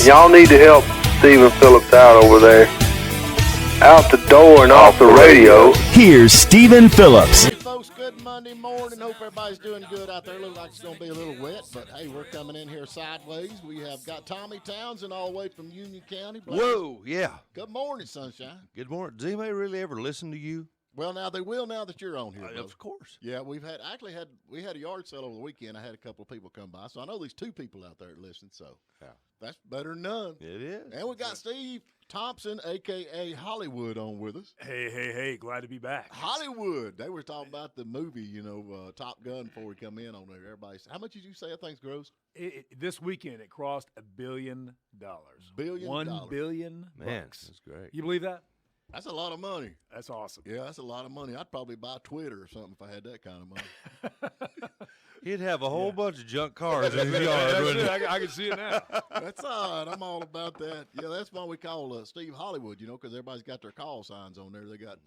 Y'all need to help Stephen Phillips out over there. Out the door and off the radio. Here's Stephen Phillips. Hey folks, good Monday morning. Hope everybody's doing good out there. Looks like it's going to be a little wet, but hey, we're coming in here sideways. We have got Tommy Townsend all the way from Union County. Whoa, yeah. Good morning, sunshine. Good morning. Does anybody really ever listen to you? Well, now they will now that you're on here, brother. Of course. Yeah, we had a yard sale over the weekend. I had a couple of people come by, so I know there's two people out there that listen, so Yeah. that's better than none. It is. And we got Steve Thompson, a.k.a. Hollywood, on with us. Hey, glad to be back. Hollywood. They were talking about the movie, Top Gun before we come in on there. Everybody's, how much did you say that thing's gross? This weekend it crossed $1 billion. $1 billion. Man, bucks. that's great. You believe that? That's a lot of money. That's awesome. Yeah, that's a lot of money. I'd probably buy Twitter or something if I had that kind of money. He'd have a whole bunch of junk cars in his yard. wouldn't he? I can see it now. That's all right. I'm all about that. Yeah, that's why we call Steve Hollywood, because everybody's got their call signs on there. They got,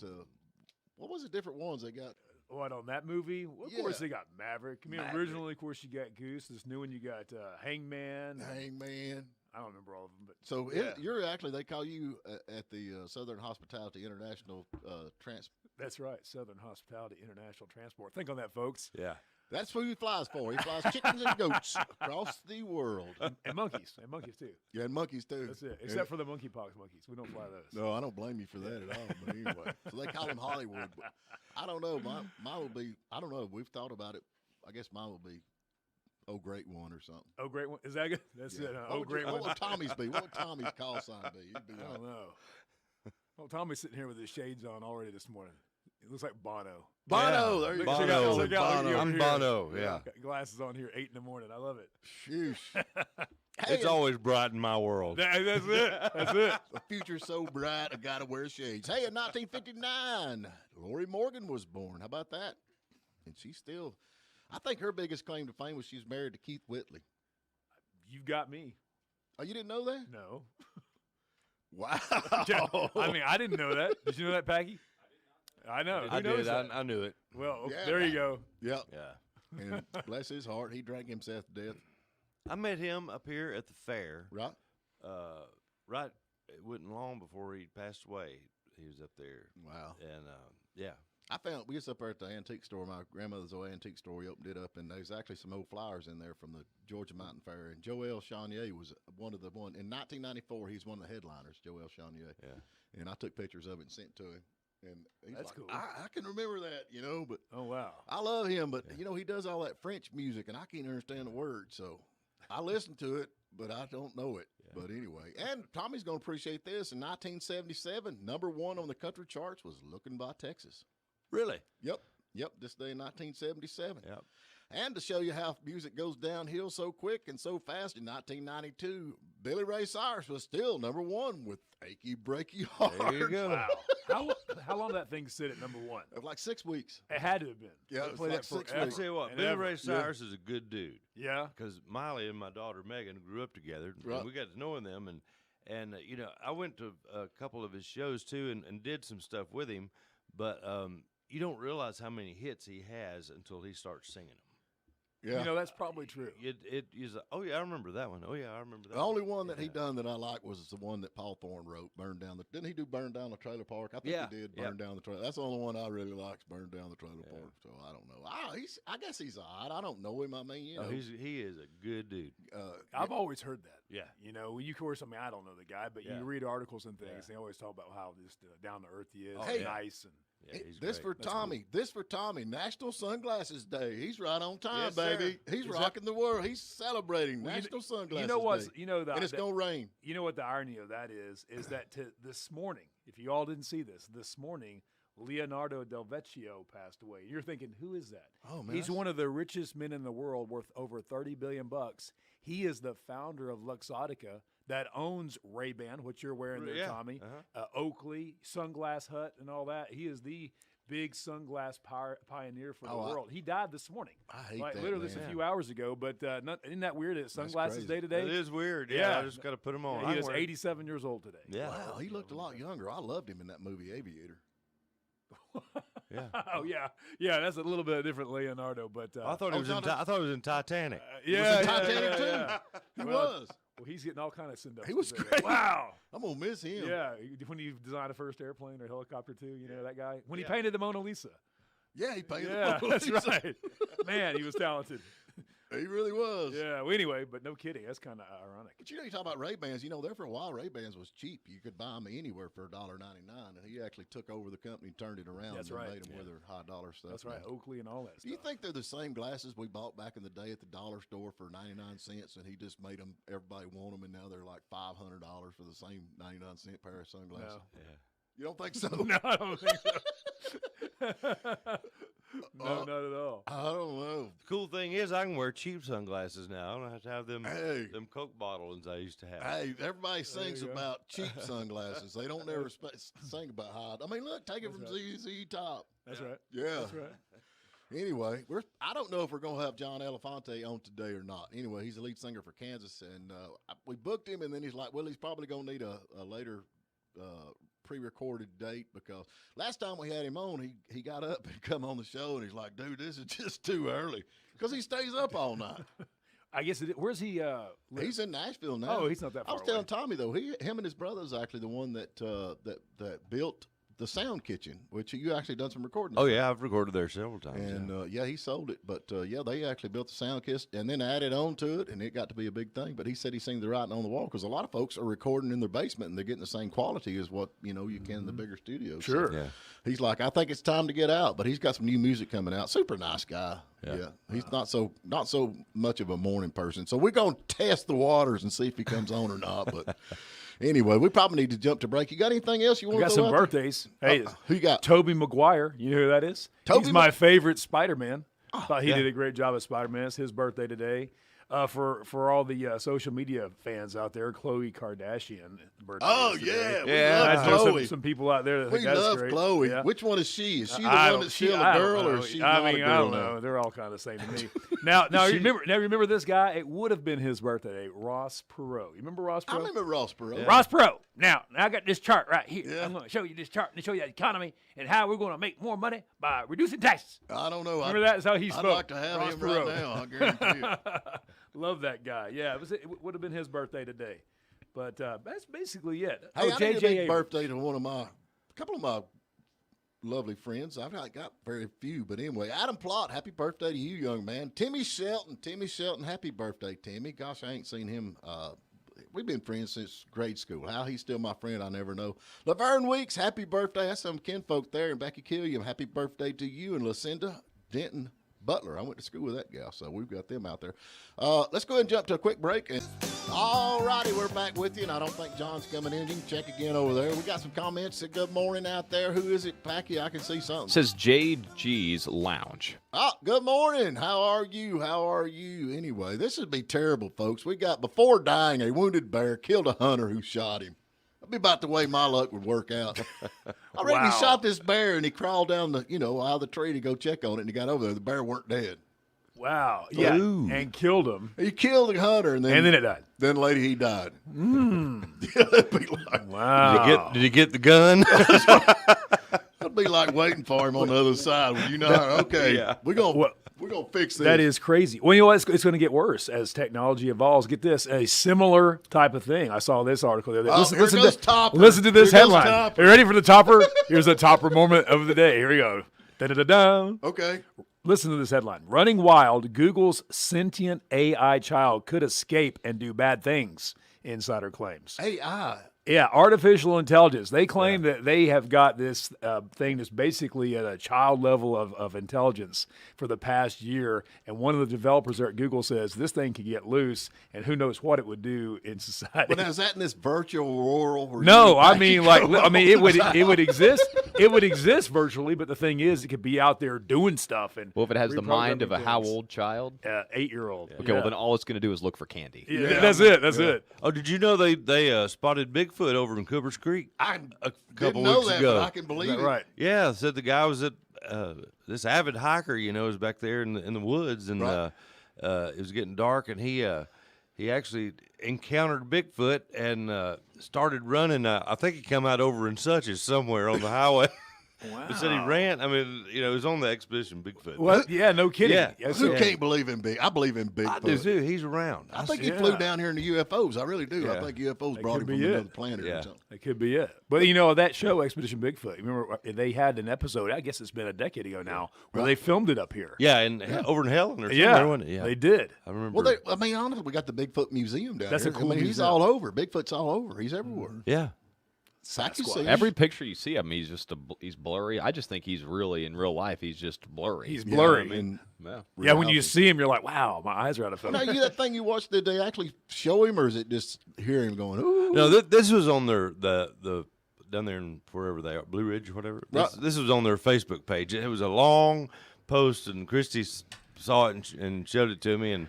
what was the different ones they got? What, on that movie? Well, of course, they got Maverick. Maverick. Originally, of course, you got Goose. This new one, you got Hangman. Hangman. I don't remember all of them. But So yeah. you're actually, they call you at the Southern Hospitality International That's right, Southern Hospitality International Transport. Think on that, folks. Yeah. That's who he flies for. He flies chickens and goats across the world. And monkeys. And monkeys, too. Yeah, and monkeys, too. That's it. Except for the monkeypox monkeys. We don't fly those. No, I don't blame you for that at all. But anyway, so they call him Hollywood. But I don't know. Mine would be, I don't know. We've thought about it. I guess mine would be Oh Great One or something. Oh, great one. Is that good? That's it. What Great one. What would Tommy's be? What would Tommy's call sign be? He'd be I like, don't know. Well, Tommy's sitting here with his shades on already this morning. It looks like Bono. Bono. There you go. Bono. I'm Bono. Yeah. Got glasses on here 8 in the morning. I love it. Sheesh. It's always bright in my world. That's it. That's it. The future's so bright, I gotta wear shades. Hey, in 1959, Lori Morgan was born. How about that? And she's still, I think her biggest claim to fame was she's married to Keith Whitley. You've got me. Oh, you didn't know that? No. Wow. I mean, I didn't know that. Did you know that, Paggy? I know. I Who knows did. that? I knew it. Well, Yeah. there you go. Yep. Yeah. And bless his heart, he drank himself to death. I met him up here at the fair. Right? Right. It wasn't long before he passed away. He was up there. Wow. And, yeah. We was up there at the antique store. My grandmother's old antique store. We opened it up, and there's actually some old flyers in there from the Georgia Mountain Fair. And Joel Chenier was one in 1994. He's one of the headliners, Joel Chenier. Yeah. And I took pictures of it and sent to him. And he's That's like, cool. I can remember that, but Oh, wow. I love him. But he does all that French music, and I can't understand the words. So I listen to it, but I don't know it. Yeah. But anyway, and Tommy's going to appreciate this. In 1977, #1 on the country charts was "Looking by Texas." Really? Yep. This day in 1977. Yep. And to show you how music goes downhill so quick and so fast, in 1992, Billy Ray Cyrus was still #1 with "Achy Breaky Heart." There you go. Wow. How long did that thing sit at #1? Like 6 weeks. It had to have been. Yeah, They it was played like that 6 forever. I'll tell you what, and Billy ever. Ray Cyrus is a good dude. Yeah. Because Miley and my daughter Megan grew up together, Right. and we got to know them. And I went to a couple of his shows too, and did some stuff with him. But you don't realize how many hits he has until he starts singing them. Yeah. That's probably true. It is. Oh yeah, I remember that one. Oh yeah, I remember that. The only one that he done that I like was the one that Paul Thorne wrote, didn't he do Burn Down the Trailer Park? I think Yeah. he did Yep. Burn Down the Trailer. That's the only one I really likes, Burn Down the Trailer Park. So I don't know. I guess he's all right. I don't know him. I mean, he is a good dude. I've always heard that. Yeah. Of course, I don't know the guy, but Yeah. you read articles and things, Yeah. they always talk about how just down to earth he is, Hey. nice. And Yeah, he's This great. for Tommy. This for Tommy. National Sunglasses Day. He's right on time, Yes, sir. baby. He's rocking the world. He's celebrating National Sunglasses you know what? Day. And it's gonna rain. You know what the irony of that is that this morning, if you all didn't see this morning, Leonardo Del Vecchio passed away. You're thinking, who is that? Oh man, He's one of the richest men in the world, worth over $30 billion. He is the founder of Luxottica that owns Ray-Ban, which you're wearing there, Yeah. Tommy. Uh-huh. Oakley, Sunglass Hut, and all that. He is the big sunglass pioneer for the world. He died this morning. I hate like that, literally man. just a few hours ago. But isn't that weird? It's Sunglasses crazy. Day today. It is weird. Yeah. I just got to put him on. He is 87 years old today. Yeah. Wow, he looked a lot younger. I loved him in that movie Aviator. Yeah. Oh yeah. That's a little bit different Leonardo, but I thought he was in. I thought he was in Titanic. yeah, Titanic too. yeah. He Well, was. Well, he's getting all kind of send-ups. He was today. great. Wow. I'm gonna miss him. Yeah, when he designed the first airplane or helicopter too, you know that guy. When he painted the Mona Lisa. Yeah, he painted. Yeah, the that's Mona Lisa. right. Man, he was talented. He really was. Yeah. Well, anyway, but no kidding. That's kind of ironic. But you talk about Ray-Bans. There for a while, Ray-Bans was cheap. You could buy them anywhere for $1.99, and he actually took over the company and turned it around. That's and right. made them with their high dollar stuff. That's right. Oakley and all that Do you stuff. think they're the same glasses we bought back in the day at the dollar store for 99 cents, and he just made them? Everybody want them, and now they're like $500 for the same 99-cent pair of sunglasses. No. Yeah. You don't think so? No, I don't think so. No, not at all. I don't know. The cool thing is, I can wear cheap sunglasses now. I don't have to have them them Coke bottle ones I used to have. Hey, everybody sings you go. about cheap sunglasses. They don't never sing about high. I mean, look, take it from ZZ Top. That's right. Yeah. That's right. Anyway, I don't know if we're going to have John Elefante on today or not. Anyway, he's the lead singer for Kansas, and we booked him, and then he's like, well, he's probably going to need a later pre-recorded date, because last time we had him on, he got up and come on the show, and he's like, dude, this is just too early, because he stays up all night. I guess where's he? Live? He's in Nashville now. Oh, he's not that far I was telling away. Tommy, though, him and his brother is actually the one that built the Sound Kitchen, which you actually done some recording. Oh yeah, I've recorded there several times. And he sold it, but they actually built the Sound Kitchen and then added on to it, and it got to be a big thing. But he said he seen the writing on the wall, because a lot of folks are recording in their basement and they're getting the same quality as what you can in the bigger studios. Sure. So Yeah. he's like, I think it's time to get out, but he's got some new music coming out. Super nice guy. Yeah. He's not so much of a morning person. So we're gonna test the waters and see if he comes on or not. But anyway, we probably need to jump to break. You got anything else you We want got to some throw out birthdays. Hey, who you got? Tobey Maguire. You know who that is? Tobey He's my favorite Spider-Man. Oh, Thought he did a great job as Spider-Man. It's his birthday today. For all the social media fans out there, Khloe Kardashian birthday. Oh is today. yeah, we Yeah. love I know Chloe. some people out there that We think that's love great. Chloe. Yeah. Which one is she? Is she the I one don't- that's still I a don't girl, or know. is she I not mean, a girl I don't now? know. They're all kind of the same to me. Now, remember this guy? It would have been his birthday, Ross Perot. You remember Ross Perot? I remember Ross Perot. Ross Perot. Now I got this chart right here. Yeah. I'm going to show you this chart to show you the economy and how we're going to make more money by reducing taxes. I don't know. Remember that's how he spoke. I'd like to have Ross him Perot. right now. I guarantee it. Love that guy. Yeah, it would have been his birthday today. But that's basically it. Hey, I need a big Abrams. birthday to a couple of my lovely friends. I've got very few, but anyway, Adam Plott, happy birthday to you, young man. Timmy Shelton, happy birthday, Timmy. Gosh, I ain't seen him. We've been friends since grade school. How he's still my friend, I never know. Laverne Weeks, happy birthday. That's some kinfolk there. And Becky Killiam, happy birthday to you. And Lucinda Denton Butler. I went to school with that gal, so we've got them out there. Let's go ahead and jump to a quick break. And all righty, we're back with you, and I don't think John's coming in. You can check again over there. We got some comments. Say good morning out there. Who is it, Packy? I can see something. It says JG's Lounge. Oh, good morning. How are you? Anyway, this would be terrible, folks. We got, before dying, a wounded bear killed a hunter who shot him. That'd be about the way my luck would work out. I reckon he shot this bear, and he crawled down out of the tree to go check on it, and he got over there. The bear weren't dead. Wow. Yeah. Ooh. And killed him. He killed the hunter, and then it died. Then later he died. That'd be like, Wow. Did he get the gun? that'd be like waiting for him on the other side. Well, okay, Yeah. we're gonna fix this. That is crazy. Well, you know what? It's going to get worse as technology evolves. Get this, a similar type of thing. I saw this article the other day. Oh, here goes Topper. Listen to this Here goes headline. Topper. Are you ready for the topper? Here's a topper moment of the day. Here we go. Da-da-da-da. Okay. Listen to this headline. Running wild, Google's sentient AI child could escape and do bad things, insider claims. AI. Yeah, artificial intelligence. They claim that they have got this thing that's basically at a child level of intelligence for the past year. And one of the developers there at Google says this thing could get loose, and who knows what it would do in society. But now, is that in this virtual world? where No, you I actually mean, go it would exist. It would exist virtually, but the thing is, it could be out there doing stuff. And Well, if it has the mind of a reprogramming how things. old child? 8-year-old. Okay, well, then all it's going to do is look for candy. Yeah, that's it. That's it. Oh, did you know they spotted Bigfoot over in Cooper's Creek? I a didn't couple know weeks that, ago. but I can believe Is that it. right? Yeah, said the guy was at this avid hiker, is back there in the woods, and Right. it was getting dark, and he actually encountered Bigfoot and started running. I think he come out over in Suches somewhere on the highway. But said he ran. I mean, you know, he was on the expedition Bigfoot. What? Yeah, no kidding. Yeah. Yes, Who sir. can't believe in Big? I believe in Bigfoot. I do too. He's around. I think he flew down here in the UFOs. I really do. Yeah. I think UFOs That brought could him be from it. another planet Yeah. or something. That could be it. But you know that show, Expedition Bigfoot. Remember they had an episode. I guess it's been a decade ago now, where they filmed it up here. Yeah, and over in Helen or something. Yeah, wasn't it? Yeah, they did. I remember. Well, I mean, honestly, we got the Bigfoot Museum down That's here. a cool I mean, he's museum. all over. Bigfoot's all over. He's everywhere. yeah. Every picture you see of him, he's just he's blurry. I just think he's really in real life. He's just blurry. He's Yeah, blurry. I mean, Yeah. Yeah, when you see him, you're like, wow, my eyes are out of now, focus. that thing you watched, did they actually show him, or is it just hear him going, ooh? No, this was on their the down there in wherever they are, Blue Ridge or whatever. This was on their Facebook page. It was a long post, and Christy saw it and showed it to me, and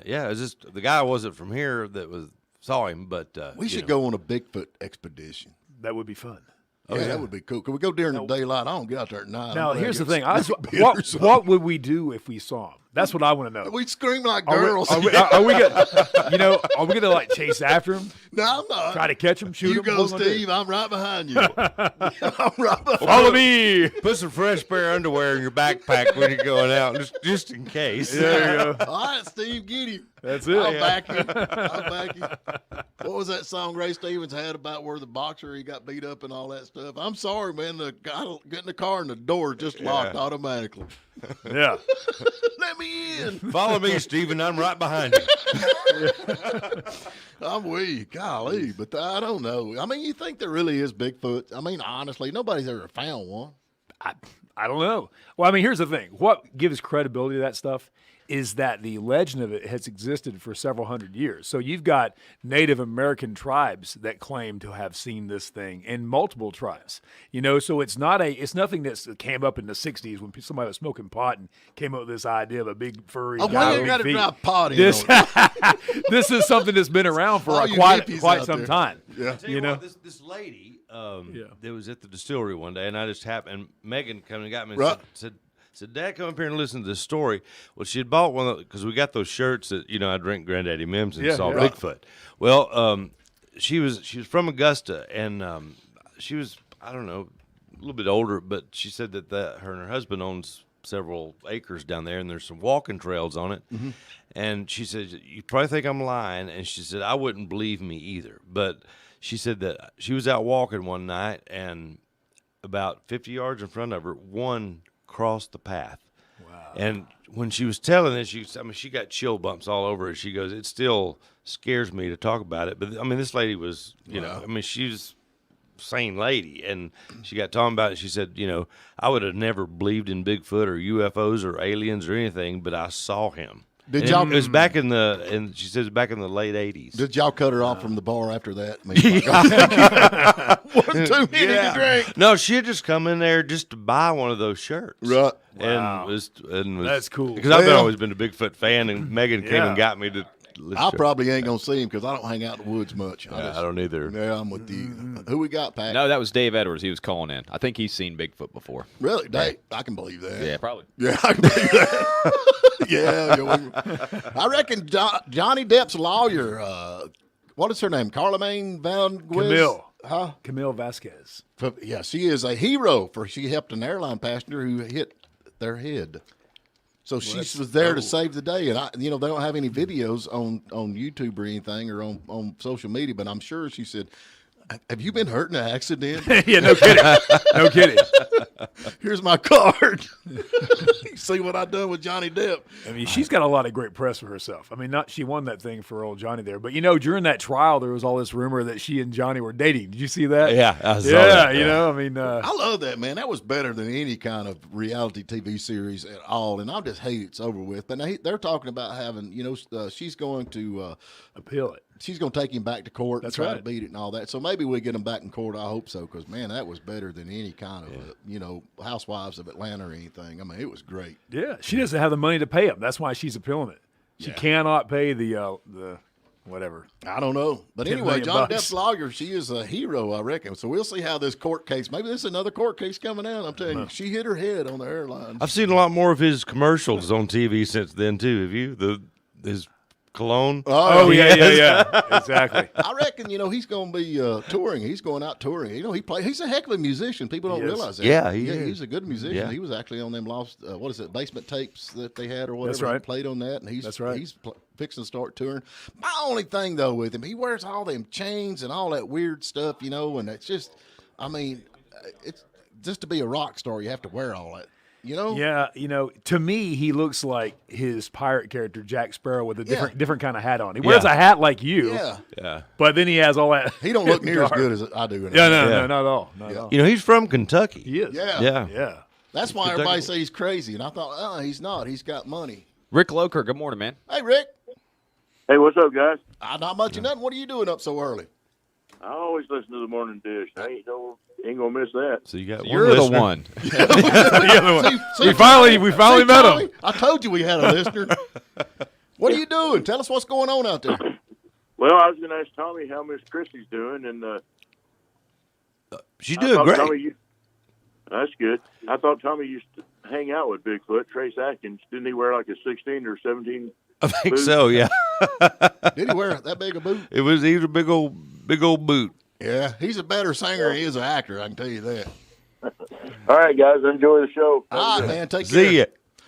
yeah, it was just the guy wasn't from here that saw him, but We should go on a Bigfoot expedition. That would be fun. Yeah, that would be cool. Could we go during the daylight? I don't get out there at night. Now, I'm here's the glad thing. I get beer or something. What would we do if we saw him? That's what I want to know. We scream like Are we- girls. Are we gonna, are we gonna like chase after him? No, I'm not. Try to catch him, shoot You him? go, What we gonna do? Steve. I'm right behind you. I'm right behind Follow me. put some fresh pair of underwear in your backpack when you're going out, just in case. There you go. All right, Steve, get him. That's it. I'll back you. I'll back you. What was that song Ray Stevens had about where the boxer he got beat up and all that stuff? I'm sorry, man. The guy get in the car and the door just locked automatically. Yeah. Let me in. Follow me, Stephen. I'm right behind you. I'm weak. Golly, but I don't know. I mean, you think there really is Bigfoot? I mean, honestly, nobody's ever found one. I don't know. Well, I mean, here's the thing. What gives credibility to that stuff is that the legend of it has existed for several hundred years. So you've got Native American tribes that claim to have seen this thing, and multiple tribes. You know, so it's nothing that came up in the 60s when somebody was smoking pot and came up with this idea of a big furry Oh, guy why with you big got to feet. drive pot in? This on it? this is something that's been around for All you quite hippies out some there. time. Yeah. Tell you You know? what, this lady that was at the distillery one day, and I just happened, and Megan came and got me and Right. said, Dad, come up here and listen to this story. Well, she had bought one because we got those shirts that, you know, I drink Granddaddy Mims and saw yeah. Bigfoot. Well, she was from Augusta, and she was, I don't know, a little bit older, but she said that her and her husband owns several acres down there, and there's some walking trails on it. Mm-hmm. And she said, you probably think I'm lying, and she said, I wouldn't believe me either. But she said that she was out walking one night, and about 50 yards in front of her, one crossed the path. Wow. And when she was telling this, she got chill bumps all over her. She goes, it still scares me to talk about it. But, I mean, this lady was, you know, I mean, she was a sane lady. And she got talking about it. She said, you know, I would have never believed in Bigfoot or UFOs or aliens or anything, but I saw him. Did And y'all? it was back in and she says back in the late 80s. Did y'all cut her off from the bar after that? I mean, wasn't too many to drink. No, she had just come in there just to buy one of those shirts. Right. And was That's cool. Because I've Well- always been a Bigfoot fan, and Megan came Yeah. and got me to listen I to it. probably ain't gonna see him because I don't hang out in the woods much. I don't either. Yeah, I'm with you. Who we got, Pat? No, that was Dave Edwards. He was calling in. I think he's seen Bigfoot before. Really? Dave, I can believe that. Yeah, probably. Yeah, I can believe that. I reckon Johnny Depp's lawyer, what is her name? Carlemagne Van Guis? Camille. Huh? Camille Vasquez. Yeah, she is a hero she helped an airline passenger who hit their head. So she was there to save the day. And, they don't have any videos on YouTube or anything or on social media, but I'm sure she said, have you been hurt in an accident? Yeah, no kidding. No kidding. Here's my card. You see what I done with Johnny Depp. I mean, she's got a lot of great press for herself. I mean, she won that thing for old Johnny there. But, during that trial, there was all this rumor that she and Johnny were dating. Did you see that? Yeah, I saw Yeah, that. I mean. I love that, man. That was better than any kind of reality TV series at all. And I just hate it's over with. But they're talking about having, she's going to appeal it. She's going to take him back to court That's and try right. to beat it and all that. So maybe we get him back in court. I hope so because, man, that was better than any kind of, Housewives of Atlanta or anything. I mean, it was great. Yeah, she doesn't have the money to pay him. That's why she's appealing it. She cannot pay the whatever. I don't know. But 10 anyway, million John bucks. Depp's lawyer, she is a hero, I reckon. So we'll see how this court case, maybe this is another court case coming out. I'm telling you, she hit her head on the airline. I've seen a lot more of his commercials on TV since then too. Have you? His cologne. Oh, yeah. Exactly. I reckon, he's going to be touring. He's going out touring. He's a heck of a musician. People don't realize that. Yeah, he is. He's a good musician. Yeah. He was actually on them lost, basement tapes that they had or whatever. That's right. He played on that, and he's right. fixing to start touring. My only thing, though, with him, he wears all them chains and all that weird stuff, and it's just, it's just to be a rock star, you have to wear all that. Yeah, to me, he looks like his pirate character Jack Sparrow with a different kind of hat on. He wears a hat like you. Yeah. But then he has all that. He don't look near as good as I do. No, not at all. Not at all. He's from Kentucky. He is. Yeah. That's why everybody says he's crazy, and I thought, he's not. He's got money. Rick Loker, good morning, man. Hey, Rick. Hey, what's up, guys? Not much of nothing. What are you doing up so early? I always listen to the morning dish. I ain't gonna miss that. So you got one You're listener. the one. The other one. See, we finally met Tommy, him. I told you we had a listener. What are you doing? Tell us what's going on out there. Well, I was going to ask Tommy how Miss Chrissy's doing, and She's doing great. That's good. I thought Tommy used to hang out with Bigfoot, Trace Atkins. Didn't he wear like a 16 or 17? I think boot? so. Yeah. Did he wear that big a boot? He was a big old boot. Yeah, he's a better singer than he is an actor. I can tell you that. All right, guys, enjoy the show. All right, man, take care. See ya.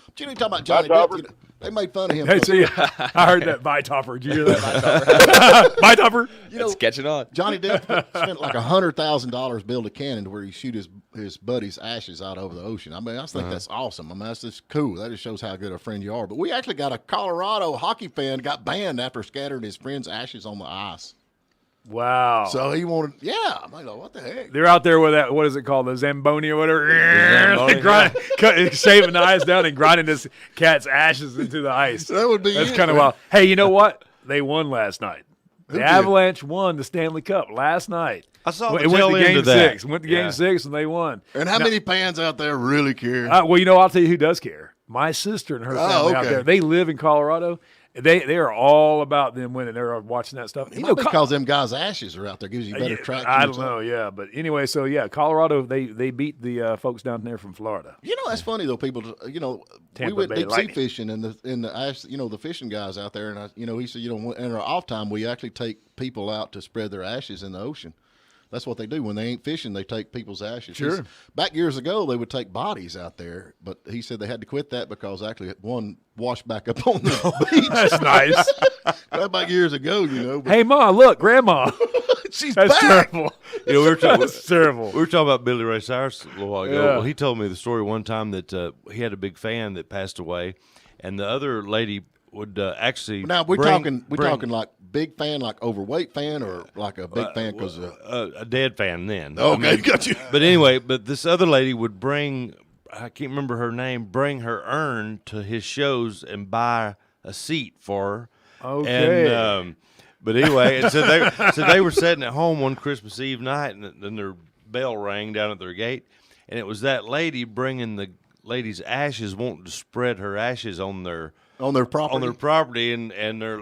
But you know, talking about Johnny Bye, Depp. They made fun of him. Hey, see, I heard that by Topper. Did you hear that? By Topper. Let's catch it on. Johnny Depp spent like $100,000 build a cannon to where he shoot his buddy's ashes out over the ocean. I just think that's awesome. That's just cool. That just shows how good a friend you are. But we actually got a Colorado hockey fan got banned after scattering his friend's ashes on the ice. Wow. So he wanted, I'm like, what the heck? They're out there with that, what is it called, the Zamboni or whatever. Shaving the ice down and grinding this cat's ashes into the ice. That would be That's kind of wild. Hey, you know what? They won last night. The Avalanche won the Stanley Cup last night. I saw it went to game 6. Went to game 6 and they won. And how many fans out there really care? Well, I'll tell you who does care. My sister and her family out there. They live in Colorado. They are all about them winning. They're watching that stuff. Because them guys' ashes are out there. Gives you better traction. I don't know, but anyway, so Colorado, they beat the folks down there from Florida. That's funny though. People, we went deep sea fishing, and the fishing guys out there, and he said, in our off time, we actually take people out to spread their ashes in the ocean. That's what they do when they ain't fishing. They take people's ashes. Sure. Back years ago, they would take bodies out there, but he said they had to quit that because actually one washed back up on the beach. That's nice. That back years ago, But hey, Ma, look, Grandma. She's That's back. terrible. We were talking. That's terrible. We were talking about Billy Ray Cyrus a little while ago. Yeah. Well, he told me the story one time that he had a big fan that passed away, and the other lady would actually. Now we're talking like big fan, like overweight fan, or like a big fan because a dead fan. Then okay, got you. But anyway, this other lady would bring. I can't remember her name. Bring her urn to his shows and buy a seat for her. Okay. And, but anyway, and so they were sitting at home one Christmas Eve night, and then their bell rang down at their gate, and it was that lady bringing the lady's ashes, wanting to spread her ashes on their property, and they're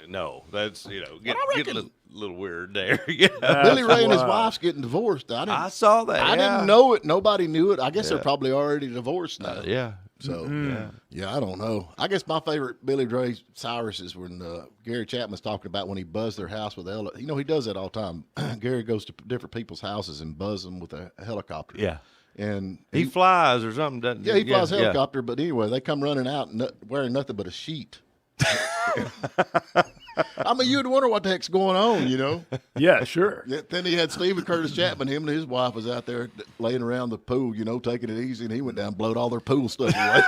no, that's get a little weird there. Billy Ray and his wife's getting divorced. I saw that. I didn't know it. Nobody knew it. I guess they're probably already divorced now. Yeah. So I don't know. I guess my favorite Billy Ray Cyrus is when Gary Chapman's talking about when he buzzed their house with a he does that all the time. Gary goes to different people's houses and buzzes them with a helicopter. Yeah. And he flies or something, doesn't he? Yeah, he flies helicopter, but anyway, they come running out wearing nothing but a sheet. You'd wonder what the heck's going on, Yeah, sure. Then he had Stephen Curtis Chapman. Him and his wife was out there laying around the pool, taking it easy, and he went down and blowed all their pool stuff away.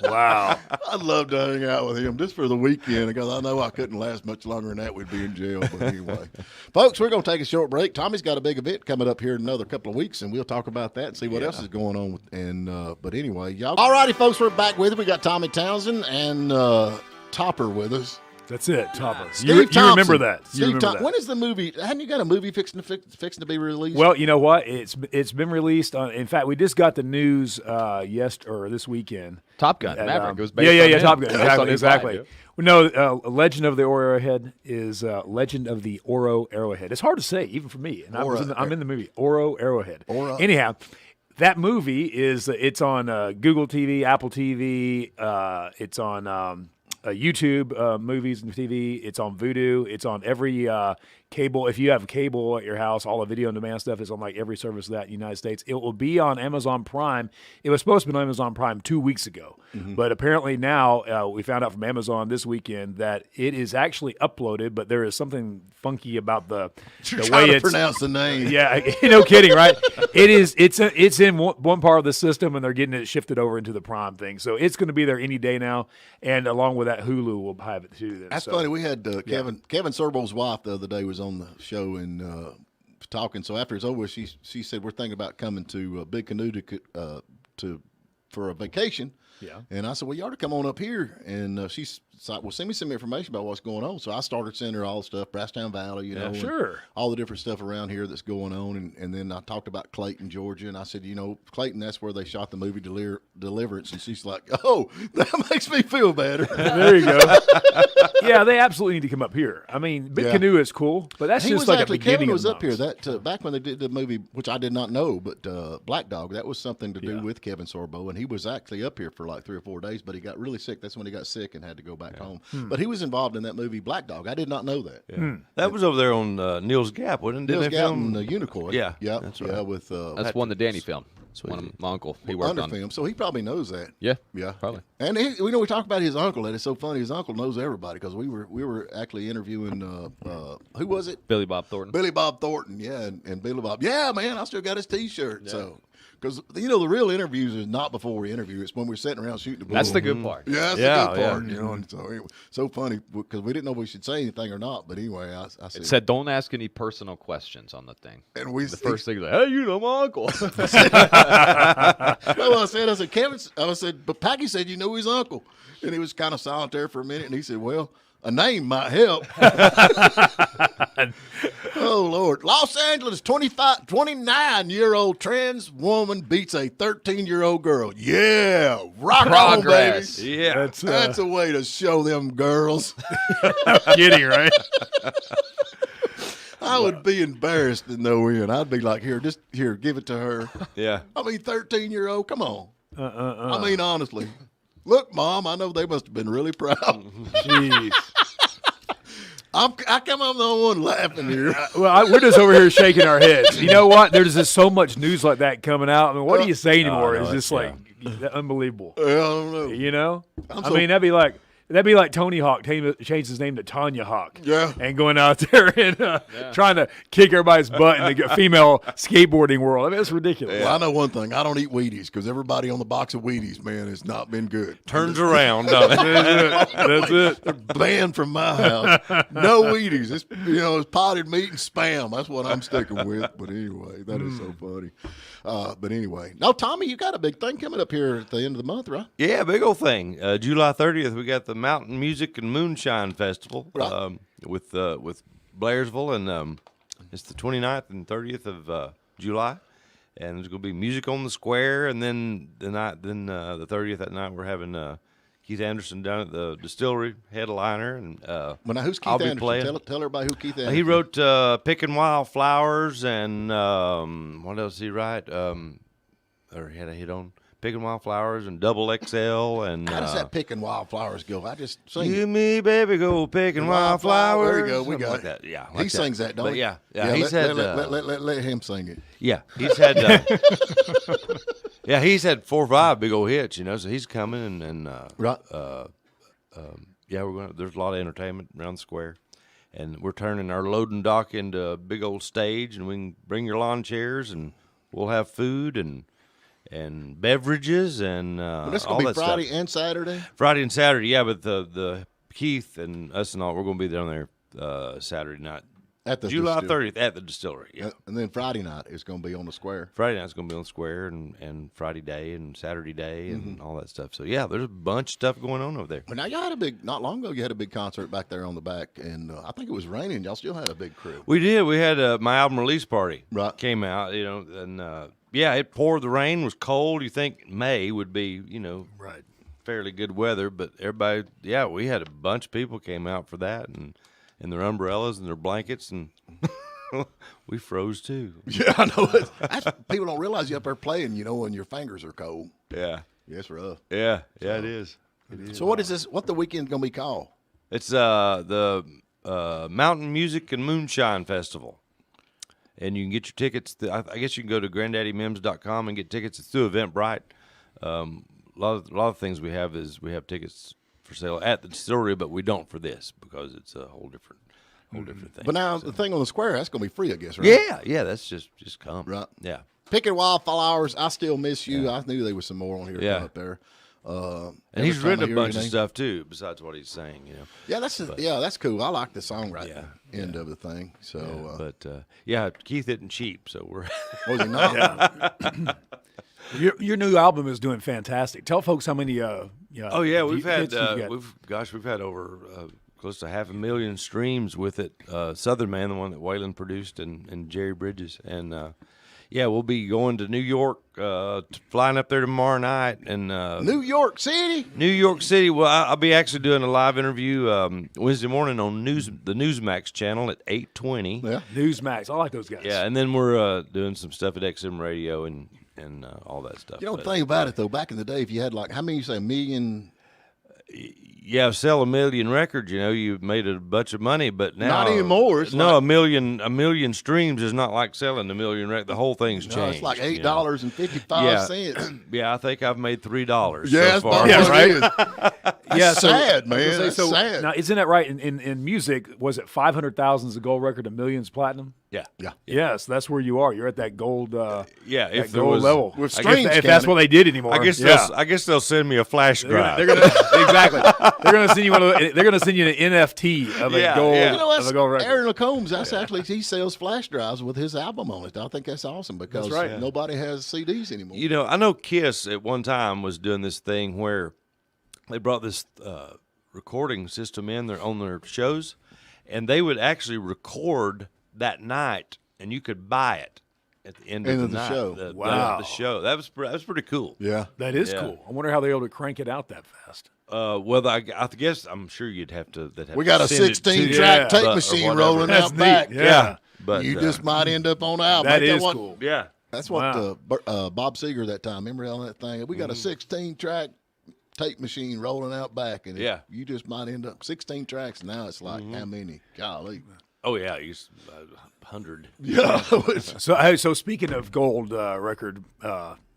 Wow. I'd love to hang out with him just for the weekend because I know I couldn't last much longer than that. We'd be in jail. But anyway, folks, we're going to take a short break. Tommy's got a big event coming up here in another couple of weeks, and we'll talk about that and see what else is going on. But anyway, y'all. All righty, folks, we're back with it. We got Tommy Townsend and Topper with us. That's it, Topper. Steve you remember that. When is the movie? Hadn't you got a movie fixing to be released? Well, you know what? It's been released on. In fact, we just got the news this weekend. Top Gun, Maverick. It was based on Top Gun. Yeah, Exactly. No, Legend of the Oro Arrowhead is Legend of the Oro Arrowhead. It's hard to say, even for me. And I'm in the movie Oro Arrowhead. Anyhow. That movie it's on Google TV, Apple TV. It's on YouTube movies and TV. It's on Vudu. It's on every cable. If you have cable at your house, all the video on demand stuff is on like every service of that in the United States. It will be on Amazon Prime. It was supposed to be on Amazon Prime 2 weeks ago, but apparently now we found out from Amazon this weekend that it is actually uploaded, but there is something funky about the way it's pronounce the name. Yeah, no kidding, right? It's in one part of the system, and they're getting it shifted over into the Prime thing. So it's going to be there any day now, and along with that, Hulu will have it too. Then. That's funny. We had Kevin Sorbo's wife the other day was on the show and talking. So after it's over, she said we're thinking about coming to Big Canoe for a vacation. Yeah. And I said, well, you ought to come on up here. And she's like, well, send me some information about what's going on. So I started sending her all the stuff, Brasstown Valley, you know, sure, all the different stuff around here that's going on. And then I talked about Clayton, Georgia. And I said, you know, Clayton, that's where they shot the movie Deliverance. And she's like, oh, that makes me feel better. There you go. Yeah, they absolutely need to come up here. I mean, Big Canoe is cool, but that's just like a beginning. Kevin was of up here back when they did the movie, which I did not know, but Black Dog, that was something to do with Kevin Sorbo. And he was actually up here for like 3 or 4 days, but he got really sick. That's when he got sick and had to go back home. But he was involved in that movie Black Dog. I did not know that. Yeah. That was over there on Neil's Gap, wasn't it? Neil's Gap and Unicorn. Yeah, that's right. Yeah, with that's one that Danny filmed. One of my uncle. He worked on film, so he probably knows that. Yeah, probably. And we talk about his uncle. And it's so funny. His uncle knows everybody because we were actually interviewing who was it? Billy Bob Thornton. Billy Bob Thornton. Yeah, and Billy Bob. Yeah, man, I still got his T-shirt. Yeah. So. Because, the real interviews is not before we interview. It's when we're sitting around shooting the bull. That's the good part. Yeah, that's the good part. You know, and so anyway, so funny because we didn't know if we should say anything or not. But anyway, I said. It said, don't ask any personal questions on the thing. And the first thing is like, hey, you know my uncle. Well, I said, Kevin, but Packy said, you know his uncle. And he was kind of silent there for a minute. And he said, well, a name might help. Oh, Lord. Los Angeles, 29-year-old trans woman beats a 13-year-old girl. Yeah. Rock Progress. on, baby. Yeah. That's a way to show them girls. Kidding, right? I would be embarrassed to no end. I'd be like, here, give it to her. Yeah. I mean, 13-year-old, come on. I mean, honestly. Look, Mom, I know they must have been really proud. Jeez. I come on the only one laughing here. We're just over here shaking our heads. You know what? There's just so much news like that coming out. I mean, what do you say anymore? It's just like unbelievable. I don't know. You know? I mean, that'd be like Tony Hawk changed his name to Tanya Hawk. Yeah. And going out there and trying to kick everybody's butt in the female skateboarding world. I mean, it's ridiculous. Well, I know one thing. I don't eat Wheaties because everybody on the box of Wheaties, man, has not been good. Turns around, doesn't it? That's it. They're banned from my house. No Wheaties. It's potted meat and Spam. That's what I'm sticking with. But anyway, that is so funny. But anyway. No, Tommy, you got a big thing coming up here at the end of the month, right? Yeah, big old thing. July 30th, we got the Mountain Music and Moonshine Festival with Blairsville, and it's the 29th and 30th of July, and there's going to be music on the square, and then the 30th that night we're having Keith Anderson down at the distillery headliner, and well, now who's Keith I'll be Anderson? playing. Tell everybody who Keith Anderson. He wrote "Picking Wildflowers" and what else did he write? Or he had a hit on Picking Wildflowers and Double XL, and how does that Picking Wildflowers go? I just sing you, me, baby, go picking wildflowers. There you go. We got like that. Yeah, like he sings that, don't but he? Yeah. He's let him sing it. Yeah, he's had. He's had 4 or 5 big old hits. So he's coming and right. We're going. There's a lot of entertainment around the square, and we're turning our loading dock into a big old stage, and we can bring your lawn chairs, and we'll have food and beverages and this all gonna be that Friday stuff. and Saturday. Friday and Saturday, yeah. But the Keith and us and all, we're going to be down there Saturday night, at the July 30th at the distillery. Yeah, and then Friday night is going to be on the square. Friday night's going to be on the square, and Friday day and Saturday day and all that stuff. So yeah, there's a bunch of stuff going on over there. But now y'all had not long ago. You had a big concert back there on the back, and I think it was raining. Y'all still had a big crew. We did. We had my album release party. Right. Came out, and. Yeah, it poured. The rain was cold. You think May would be, right, fairly good weather, but everybody, we had a bunch of people came out for that, and their umbrellas and their blankets, and we froze too. Yeah, I know. People don't realize you up there playing, when your fingers are cold. Yeah. Yeah, it's rough. Yeah, it is. So what is this? What the weekend going to be called? It's the Mountain Music and Moonshine Festival. And you can get your tickets. I guess you can go to granddaddymims.com and get tickets. It's through Eventbrite. A lot of things we have tickets for sale at the distillery, but we don't for this because it's a whole different thing. But now the thing on the square, that's going to be free, I guess, right? Yeah, that's just come. Right. Yeah. Picking Wildflowers, I Still Miss You. I knew there was some more on here up there. And he's written a bunch of stuff too, besides what he's saying. Yeah, that's cool. I like the songwriting end of the thing. So, Keith isn't cheap, so we're. Was he not? Your new album is doing fantastic. Tell folks how many. We've had over close to 500,000 streams with it. Southern Man, the one that Waylon produced, and Jerry Bridges, and we'll be going to New York, flying up there tomorrow night, and New York City. New York City. Well, I'll be actually doing a live interview Wednesday morning on the Newsmax channel at 8:20. Yeah, Newsmax. I like those guys. Yeah, and then we're doing some stuff at XM Radio and all that stuff. You don't think about it though. Back in the day, if you had how many? You say a million. Yeah, sell a million records, you made a bunch of money, but now not anymore. It's a million streams is not like selling a million records. The whole thing's changed. It's like $8.55. Yeah, I think I've made $3 so far. Yeah, right. That's sad, man. That's sad. Now, isn't that right? In music, was it 500,000 is a gold record, a million's platinum? Yeah. Yes, that's where you are. You're at that gold. If there gold was level. With streams, if that's what they did anymore. I guess they'll send me a flash drive. Exactly. They're gonna send you they're gonna send you an NFT of a gold. You know, of a gold record. Aaron LaCombs. That's actually he sells flash drives with his album on it. I think that's awesome because nobody has CDs anymore. I know Kiss at one time was doing this thing where they brought this recording system on their shows, and they would actually record that night, and you could buy it at the end of the night. Show. The show. That was pretty cool. Yeah, that is cool. I wonder how they're able to crank it out that fast. I guess I'm sure you'd have to. We got a 16-track tape machine rolling That's out neat. back. Yeah, but you just might end up on the album. That is cool. Yeah, that's what Bob Seger that time. Remember on that thing? We got a 16-track tape machine rolling out back, and you just might end up 16 tracks. Now it's like how many? Golly. Oh yeah, 100. Yeah. So speaking of gold record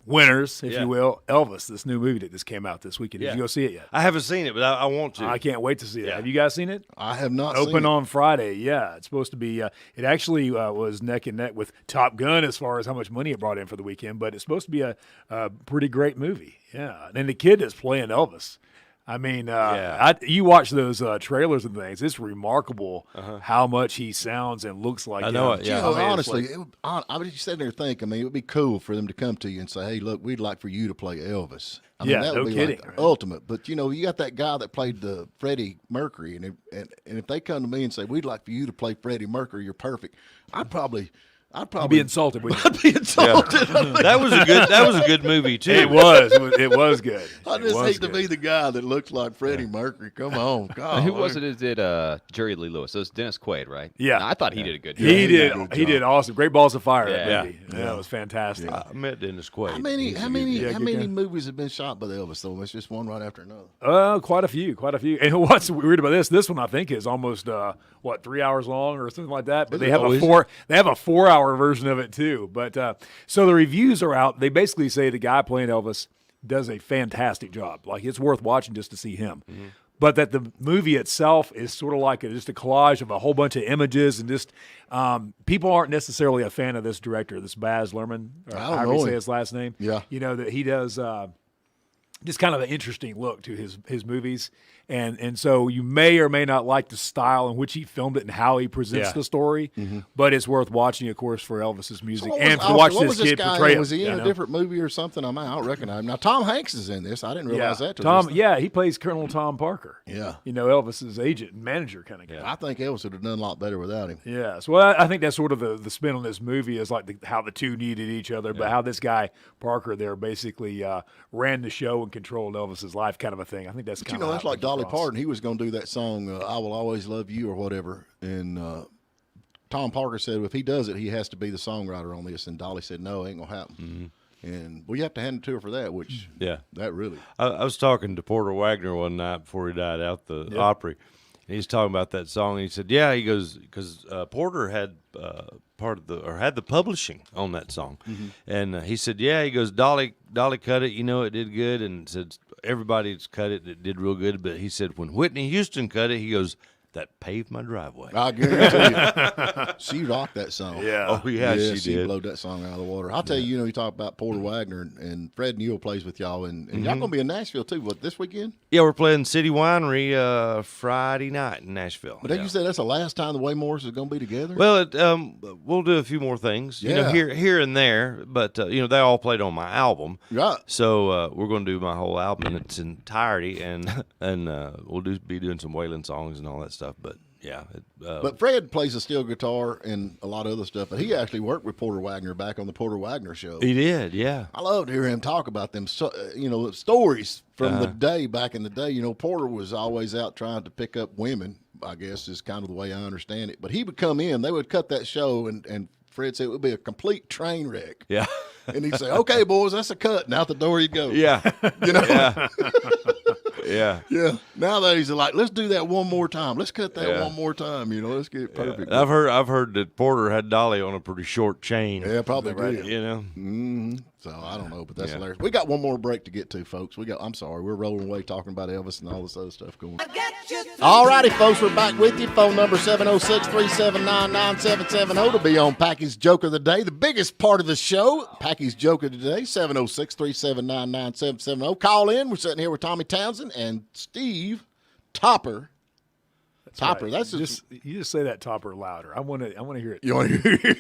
winners, if you will, Elvis, this new movie that just came out this weekend. Did you go see it yet? I haven't seen it, but I want to. I can't wait to see it. Have you guys seen it? I have not. Open on Friday. Yeah, it's supposed to be. It actually was neck and neck with Top Gun as far as how much money it brought in for the weekend. But it's supposed to be a pretty great movie. Yeah, and the kid that's playing Elvis. I mean, you watch those trailers and things. It's remarkable how much he sounds and looks like. I know it. Yeah, honestly, I was just sitting there thinking. I mean, it would be cool for them to come to you and say, "Hey, look, we'd like for you to play Elvis." I mean, that would be kidding. Like the ultimate. But you got that guy that played the Freddie Mercury, and if they come to me and say, "We'd like for you to play Freddie Mercury," you're perfect. I'd probably be insulted. I'd be insulted. Yeah. That was a good movie too. It was good. I just hate to be the guy that looks like Freddie Mercury. Come on, God. Who was it that did Jerry Lee Lewis? It was Dennis Quaid, right? Yeah, I thought he did a good job. He did awesome. Great Balls of Fire. That movie. Yeah, it was fantastic. I met Dennis Quaid. How many movies have been shot by Elvis? Though it's just one right after another. Quite a few. And what's weird about this one I think is almost 3 hours long or something like that. But they have a 4-hour version of it too. But so the reviews are out. They basically say the guy playing Elvis does a fantastic job. Like it's worth watching just to see him. Mm-hmm. But that the movie itself is sort of like just a collage of a whole bunch of images and just people aren't necessarily a fan of this director, this Baz Luhrmann. Or however you say his last name. Yeah, that he does just kind of an interesting look to his movies. And so you may or may not like the style in which he filmed it and how he presents the story, but it's worth watching, of course, for Elvis's music and to watch this kid portray it. Was he in a different movie or something? I don't recognize him. Now, Tom Hanks is in this. I didn't realize that. He plays Colonel Tom Parker. Yeah. Elvis's agent and manager kind of guy. I think Elvis would have done a lot better without him. Yeah. So I think that's sort of the spin on this movie is like how the two needed each other, but how this guy, Parker, there basically ran the show and controlled Elvis's life kind of a thing. I think that's kind of that's like Dolly Parton. He was going to do that song, I Will Always Love You or whatever. And Tom Parker said if he does it, he has to be the songwriter on this. And Dolly said, no, it ain't going to happen. And we have to hand it to her for that, which that really. I was talking to Porter Wagner one night before he died out the Opry, and he's talking about that song. And he said, "Yeah," he goes, because Porter had had the publishing on that song, and he said, "Yeah," he goes, Dolly cut it. It did good," and said everybody's cut it. It did real good, but he said when Whitney Houston cut it, he goes, "That paved my driveway." I guarantee you. She rocked that song. Yeah. Oh, yeah, she She did. blowed that song out of the water. I'll tell you, you talk about Porter Wagner and Fred Newell plays with y'all, and y'all going to be in Nashville, too, this weekend? Yeah, we're playing City Winery Friday night in Nashville. But you said that's the last time the Waymores is going to be together? Well, we'll do a few more things, here and there, but, they all played on my album. Right. So we're going to do my whole album in its entirety, and we'll be doing some Waylon songs and all that stuff, but... Yeah, but Fred plays a steel guitar and a lot of other stuff. But he actually worked with Porter Wagner back on the Porter Wagner show. He did, yeah. I love to hear him talk about them, stories from the day back in the day. Porter was always out trying to pick up women, I guess is kind of the way I understand it. But he would come in, they would cut that show, and Fred said it would be a complete train wreck. Yeah. And he'd say, "Okay, boys, that's a cut." And out the door you go. Yeah. Yeah. Yeah. Yeah. Nowadays, they're like, let's do that one more time. Let's cut that one more time. Let's get it perfect. I've heard that Porter had Dolly on a pretty short chain. Yeah, probably right. did. So I don't know, but that's hilarious. We got one more break to get to, folks. I'm sorry, we're rolling away talking about Elvis and all this other stuff going on. All righty, folks, we're back with you. Phone number 706-379-9770 to be on Packy's Joke of the Day, the biggest part of the show. Packy's Joke of the Day, 706-379-9770. Call in. We're sitting here with Tommy Townsend and Steve Topper. Topper, right. that's you just say that Topper louder. I want to hear it. You want to hear it?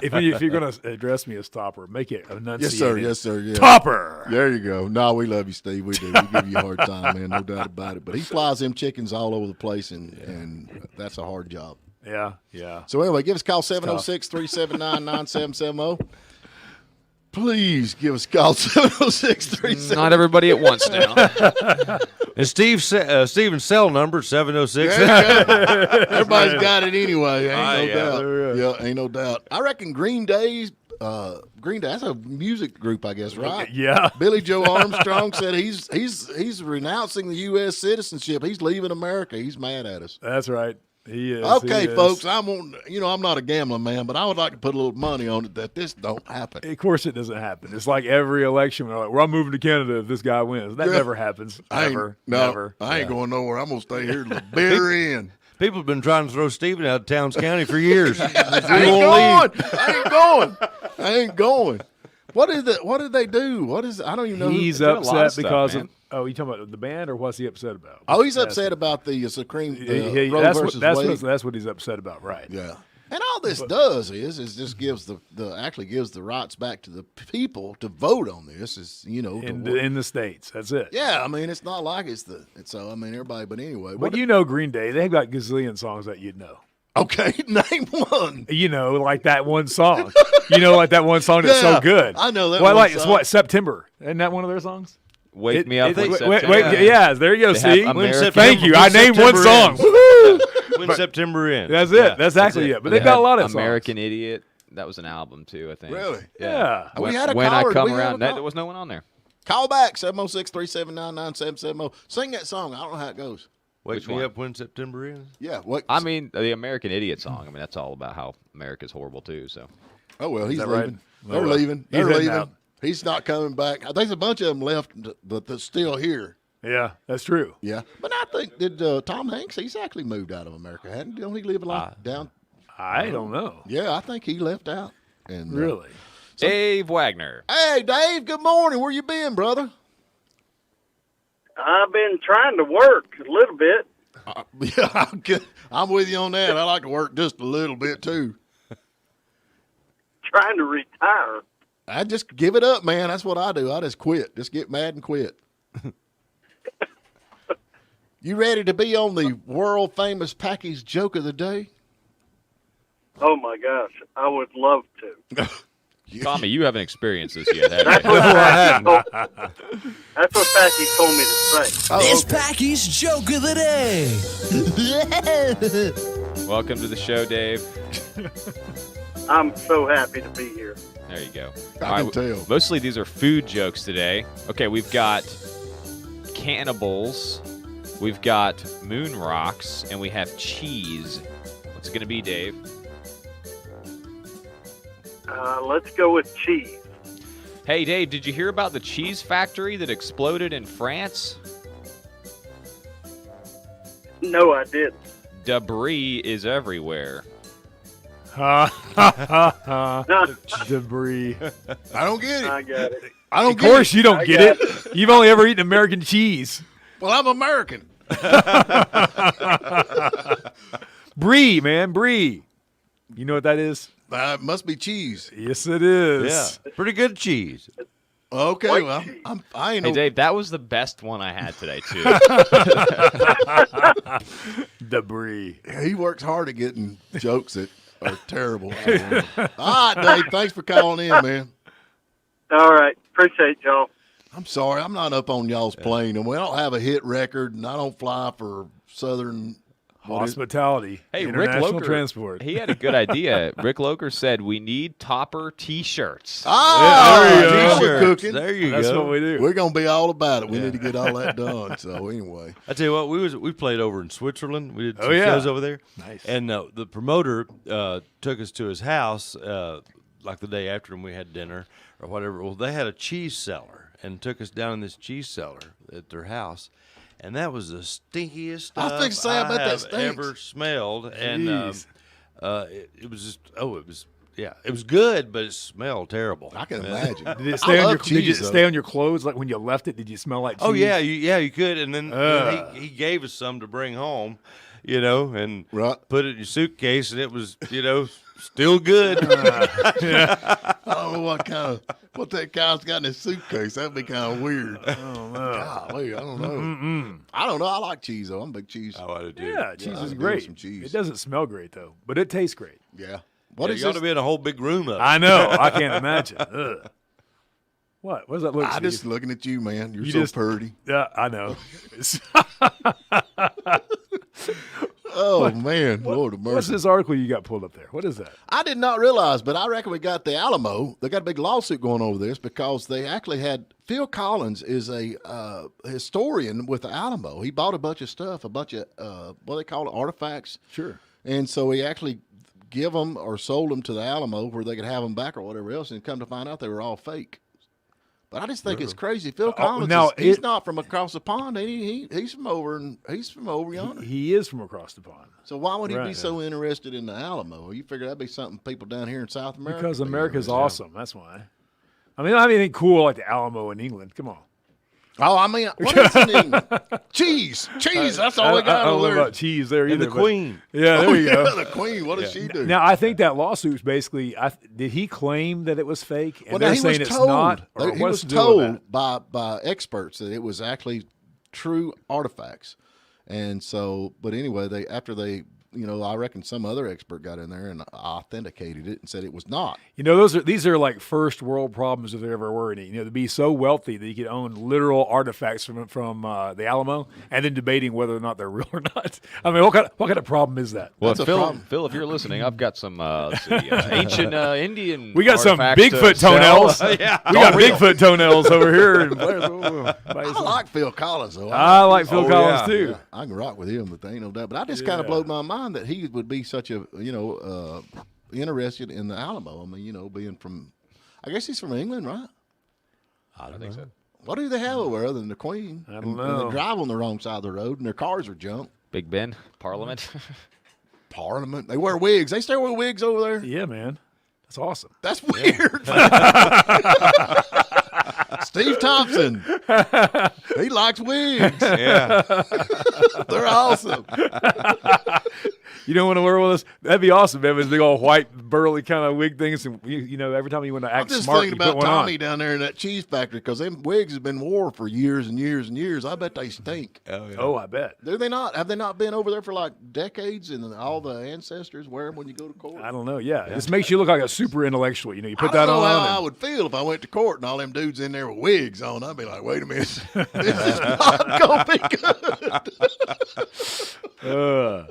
If you're going to address me as Topper, make it enunciated. Yes, sir. Yeah. Topper. There you go. No, we love you, Steve. We do. We give you a hard time, man. No doubt about it. But he flies them chickens all over the place, and that's a hard job. Yeah. So anyway, give us a call 706-379-9770. Please give us a call 706-379. Not everybody at once now. And Steven's cell number 706. Everybody's got it anyway. Ain't no doubt. Yeah, ain't no doubt. I reckon Green Day, that's a music group, I guess, right? Yeah. Billy Joe Armstrong said he's renouncing the U.S. citizenship. He's leaving America. He's mad at us. That's right. He is. Okay, folks, I'm not a gambling man, but I would like to put a little money on it that this don't happen. Of course, it doesn't happen. It's like every election. We're like, I'm moving to Canada if this guy wins. That never happens. Never. I ain't going nowhere. I'm gonna stay here to the bitter end. People have been trying to throw Stephen out of Towns County for years. I ain't going. What did they do? I don't even know. He's upset because of. Oh, you talking about the band, or what's he upset about? Oh, he's upset about the Supreme Roe versus Wade. That's what he's upset about, right? Yeah. And all this does is just gives the rights back to the people to vote on this. Is in the states. That's it. Yeah, I mean it's not like everybody. But anyway, but Green Day, they've got gazillion songs that you'd know. Okay, name one. Like that one song. Like that one song that's so good. I know that. Well, it's what September. Isn't that one of their songs? Wake me up when September. Yeah, there you go. See, thank you. I named one song. When September ends. That's it. Yeah, that's actually it. But they've got a lot of songs. American Idiot. That was an album too, I think. Really? Yeah. We had a when caller. I come around, there was no one on there. Call back 706-379-9770. Sing that song. I don't know how it goes. Wake me up when September ends. Yeah. What? I mean, the American Idiot song. I mean, that's all about how America's horrible too. So. Oh well, he's leaving. Right? They're leaving. They're He's leaving. out. He's not coming back. I think a bunch of them left, but they're still here. Yeah, that's true. Yeah, but I think did Tom Hanks? He's actually moved out of America, hadn't he? Don't he live a lot down? I don't know. Yeah, I think he left out. And really, Dave Wagner. Hey, Dave. Good morning. Where you been, brother? I've been trying to work a little bit. Yeah, I'm with you on that. I like to work just a little bit too. Trying to retire. I just give it up, man. That's what I do. I just quit. Just get mad and quit. You ready to be on the world famous Packy's Joke of the Day? Oh my gosh, I would love to. Tommy, you haven't experienced this yet, have That's you? what Packy told me to say. It's Packy's Joke of the Day. Welcome to the show, Dave. I'm so happy to be here. There you go. I can tell. Mostly these are food jokes today. Okay, we've got cannibals, we've got moon rocks, and we have cheese. What's it going to be, Dave? Let's go with cheese. Hey, Dave, did you hear about the cheese factory that exploded in France? No, I didn't. Debris is everywhere. Debris. I don't get it. I got it. I don't Of get course it. you don't get it. You've only ever eaten American cheese. Well, I'm American. Brie, man, brie. You know what that is? It must be cheese. Yes, it is. Yeah, pretty good cheese. Okay, White well, cheese. I ain't Hey, no. Dave, that was the best one I had today, too. Debris. He works hard at getting jokes that are terrible. All right, Dave, thanks for calling in, man. All right. Appreciate y'all. I'm sorry, I'm not up on y'all's plane, and we don't have a hit record, and I don't fly for Southern. Hospitality. Hey, Rick International Loker, Transport. he had a good idea. Rick Loker said we need topper T-shirts. Ah, there you go. now we're T-shirts. cooking. There you That's go. what we do. We're gonna be all about it. We need to get all that done. So anyway, I tell you what, we played over in Switzerland. We did some yeah. shows over there. Nice. And the promoter took us to his house like the day after, and we had dinner or whatever. Well, they had a cheese cellar and took us down in this cheese cellar at their house. And that was the stinkiest I stuff was fixing to say, I bet that have stinks. ever smelled. And Jeez. it was just, it was good, but it smelled terrible. I can imagine. Did it stay I on love your? Did cheese, it though. stay on your clothes? Like when you left it, did you smell like cheese? Oh yeah, you could. And then he gave us some to bring home, and Right. put it in your suitcase, and it was still good. I don't know what that guy's got in his suitcase. That'd be kind of weird. Oh no. Golly, I don't know. I don't know. I like cheese though. I'm a big cheese. I want to do. Yeah, cheese I is do great. some cheese. It doesn't smell great though, but it tastes great. Yeah. What What is you ought this? to be in a whole big room of it. I know. I can't imagine. Ugh. What? What does that look? I Steve? just looking at you, man. You're You so just- pretty. Yeah, I know. Oh man, Lord of What's mercy. this article you got pulled up there? What is that? I did not realize, but I reckon we got the Alamo. They got a big lawsuit going over this because they actually had Phil Collins is a historian with the Alamo. He bought a bunch of stuff, a bunch of what they call it, artifacts. Sure. And so he actually give them or sold them to the Alamo where they could have them back or whatever else, and come to find out they were all fake. But I just think it's crazy. Phil Collins, now he's it- not from across the pond. He's from over yonder. He is from across the pond. So why would he be Right. so interested in the Alamo? You figure that'd be something people down here in South America. Because would be America's interested in. awesome. That's why. I mean, I don't have anything cool like the Alamo in England. Come on. Oh, I mean, what is in England? Cheese. That's all I they got don't over know there. about cheese there either. And the but- Queen. Yeah, there you go. The Queen. What does she do? Now, I think that lawsuit's basically. Did he claim that it was fake? And Well, they're now, he saying was it's told. not. Or He what's was the deal with told by experts that it was actually true artifacts, and so. But anyway, after they, I reckon some other expert got in there and authenticated it and said it was not. that? These are like first world problems if there ever were any. To be so wealthy that you could own literal artifacts from the Alamo, and then debating whether or not they're real or not. I mean, what kind of problem is that? Well, That's a problem. Phil, if you're listening, I've got some ancient Indian. We got some artifacts to Bigfoot sell. toenails. Yeah. We got Bigfoot toenails over here. And I like Phil Collins though. I like Phil Oh, Collins yeah. too. Yeah, I can rock with him, but there ain't no doubt. But I just kind of blowed my mind that he would be such a interested in the Alamo. I mean, being from, I guess he's from England, right? I don't think so. What do they have over there other than the Queen? I don't And know. they drive on the wrong side of the road, and their cars are junk. Big Ben, Parliament. Parliament. They wear wigs. They still wear wigs over there. Yeah, man, that's awesome. That's weird. Steve Thompson. He likes wigs. Yeah. They're awesome. You don't want to wear one of those? That'd be awesome, man. With big old white burly kind of wig things, and every time you want to I'm act just smart, thinking you put about one Tommy on. down there in that cheese factory because them wigs have been wore for years and years and years. I bet they stink. Oh, yeah. Oh, I bet. Do they not? Have they not been over there for like decades and all the ancestors wear them when you go to court? I don't know. Yeah, it just makes you look like a super intellectual. You put I that don't know on. how I and- would feel if I went to court and all them dudes in there with wigs on. I'd be like, wait a minute. This is not going to be good. Uh,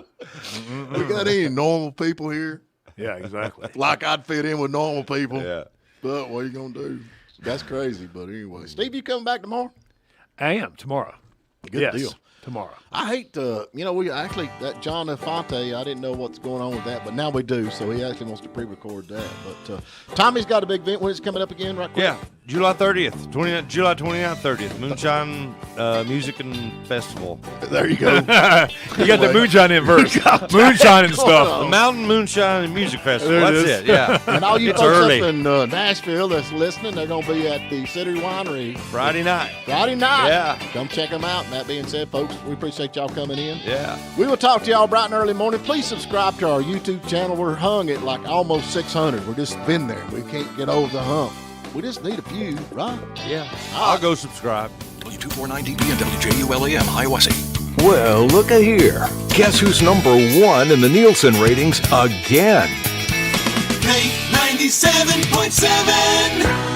We got any normal people here? Yeah, exactly. Like I'd fit in with normal people. Yeah. But what are you going to do? That's crazy. But anyway. Steve, you coming back tomorrow? I am tomorrow. Good deal. Tomorrow. I hate to, we actually, that John Afonte, I didn't know what's going on with that, but now we do, so he actually wants to pre-record that. But Tommy's got a big event. When it's coming up again, right quick? Yeah, July 30th, July 29th, 30th, Moonshine Music and Festival. There you go. You got the moonshine in verse. Moonshine and stuff. The Mountain Moonshine and Music Festival. That's it, yeah. And all you It's folks early. up in Nashville that's listening, they're going to be at the City Winery Friday night. Yeah. Come check them out. And that being said, folks, we appreciate y'all coming in. Yeah. We will talk to y'all bright and early morning. Please subscribe to our YouTube channel. We're hung at like almost 600. We're just been there. We can't get over the hump. We just need a few, right? Yeah. I'll go subscribe. W249DB and WJULAM, Hiawassee. Well, look here. Guess who's number one in the Nielsen ratings again? K97.7.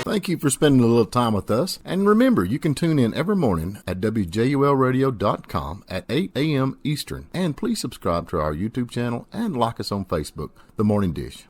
Thank you for spending a little time with us. And remember, you can tune in every morning at WJULradio.com at 8 a.m. Eastern. And please subscribe to our YouTube channel and like us on Facebook, The Morning Dish.